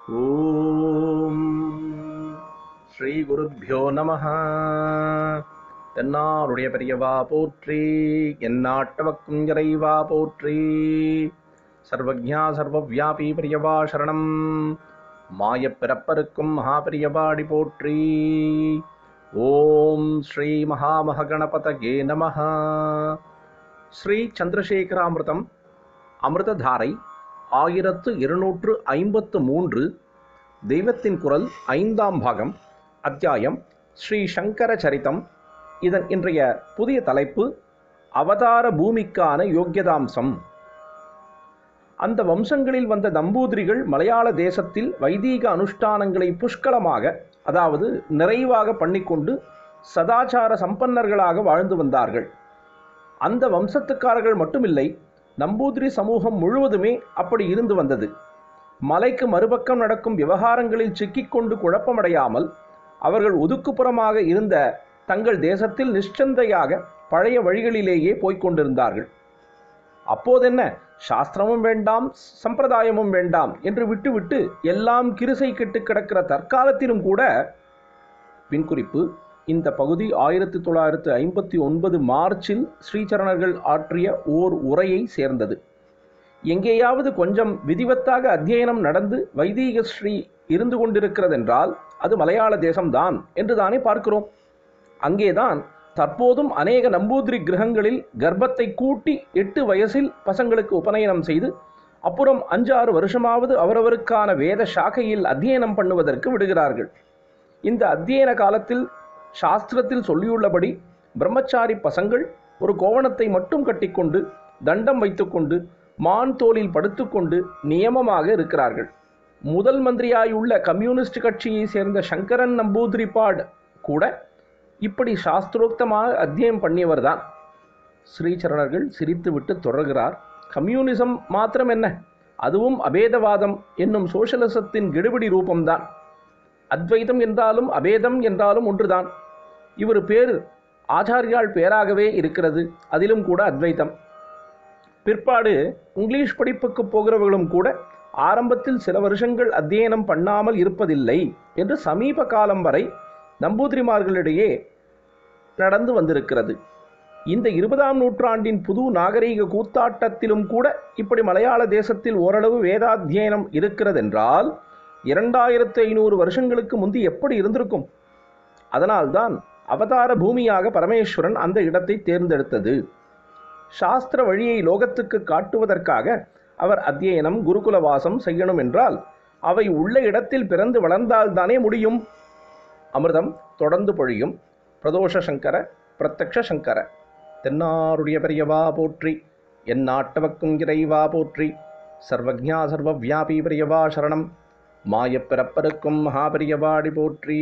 ஓம் ஸ்ரீ குருப்யோ நமஹ. தென்னாருடைய பெரியவா போற்றி, எந்நாட்டவர்க்கும் இறைவா போற்றி. சர்வஜ்ஞா சர்வவ்யாபி பெரியவா சரணம். மாயப் பிறப்பருக்கும் மகாபெரியவாடி போற்றி. ஓம் ஸ்ரீ மகாமகணபதயே நமஹ. ஸ்ரீ சந்திரசேகராமிருதம் அமிர்ததாரை 1253, தெய்வத்தின் குரல் 5ஆம் பாகம், அத்தியாயம் ஸ்ரீ சங்கர சரிதம். இதன் இன்றைய புதிய தலைப்பு அவதார பூமிக்கான யோக்கியதாம்சம். அந்த வம்சங்களில் வந்த நம்பூதிரிகள் மலையாள தேசத்தில் வைதீக அனுஷ்டானங்களை புஷ்கலமாக, அதாவது நிறைவாக பண்ணிக்கொண்டு சதாச்சார சம்பன்னர்களாக வாழ்ந்து வந்தார்கள். அந்த வம்சத்துக்காரர்கள் மட்டுமில்லை, நம்பூதிரி சமூகம் முழுவதுமே அப்படி இருந்து வந்தது. மலைக்கு மறுபக்கம் நடக்கும் விவகாரங்களில் சிக்கிக்கொண்டு குழப்பமடையாமல் அவர்கள் ஒதுக்குப்புறமாக இருந்த தங்கள் தேசத்தில் நிச்சந்தையாக பழைய வழிகளிலேயே போய்கொண்டிருந்தார்கள். அப்போதென்ன, சாஸ்திரமும் வேண்டாம் சம்பிரதாயமும் வேண்டாம் என்று விட்டுவிட்டு எல்லாம் கிருசை கெட்டு கிடக்கிற தற்காலத்திலும் கூட, பின்குறிப்பு, இந்த பகுதி 1959 மார்ச்சில் ஸ்ரீசரணர்கள் ஆற்றிய ஓர் உரையை சேர்ந்தது. எங்கேயாவது கொஞ்சம் விதிவத்தாக அத்தியனம் நடந்து வைதீக ஸ்ரீ இருந்து கொண்டிருக்கிறதென்றால் அது மலையாள தேசம்தான் என்று தானே பார்க்கிறோம். அங்கேதான் தற்போதும் அநேக நம்பூதிரி கிரகங்களில் கர்ப்பத்தை கூட்டி 8 வயசில் பசங்களுக்கு உபநயனம் செய்து அப்புறம் 5-6 வருஷமாவது அவரவருக்கான வேத சாக்கையில் அத்தியனம் பண்ணுவதற்கு விடுகிறார்கள். இந்த அத்தியன காலத்தில் சாஸ்திரத்தில் சொல்லியுள்ளபடி பிரம்மச்சாரி பசங்கள் ஒரு கோவணத்தை மட்டும் கட்டிக்கொண்டு தண்டம் வைத்துக்கொண்டு மான் தோலில் படுத்துக்கொண்டு நியமமாக இருக்கிறார்கள். முதல் மந்திரியாயுள்ள கம்யூனிஸ்ட் கட்சியை சேர்ந்த சங்கரன் நம்பூதிரிபாட் கூட இப்படி சாஸ்திரோக்தமாக அத்தியனம் பண்ணியவர்தான். ஸ்ரீசரணர்கள் சிரித்துவிட்டு தொடர்கிறார். கம்யூனிசம் மாத்திரம் என்ன, அதுவும் அபேதவாதம் என்னும் சோஷலிசத்தின் கெடுபிடி ரூபம்தான். அத்வைதம் என்றாலும் அபேதம் என்றாலும் ஒன்றுதான். இவர் பேர் ஆச்சாரியால் பேராகவே இருக்கிறது, அதிலும் கூட அத்வைதம். பிற்பாடு இங்கிலீஷ் படிப்புக்கு போகிறவர்களும் கூட ஆரம்பத்தில் சில வருஷங்கள் அத்தியனம் பண்ணாமல் இருப்பதில்லை என்று சமீப காலம் வரை நம்பூதிரிமார்களிடையே நடந்து வந்திருக்கிறது. இந்த 20ஆம் நூற்றாண்டின் புது நாகரீக கூத்தாட்டத்திலும் கூட இப்படி மலையாள தேசத்தில் ஓரளவு வேதாத்தியனம் இருக்கிறதென்றால் 2500 வருஷங்களுக்கு முந்தி எப்படி இருந்திருக்கும்? அதனால்தான் அவதார பூமியாக பரமேஸ்வரன் அந்த இடத்தை தேர்ந்தெடுத்தது. சாஸ்திர வழியை லோகத்துக்கு காட்டுவதற்காக அவர் அத்தியனம் குருகுலவாசம் செய்யணும் என்றால் அவை உள்ள இடத்தில் பிறந்து வளர்ந்தால்தானே முடியும். அமிர்தம் தொடர்ந்து பொழியும். பிரதோஷ சங்கர பிரத்யக்ஷ சங்கர. தென்னாருடைய பெரியவா போற்றி, எந்நாட்டவர்க்கும் இறைவா போற்றி. சர்வஜ்ஞா சர்வவ்யாபி பெரியவா சரணம். மாயப் பிறப்பருக்கும் மகாபெரியவாடி போற்றி.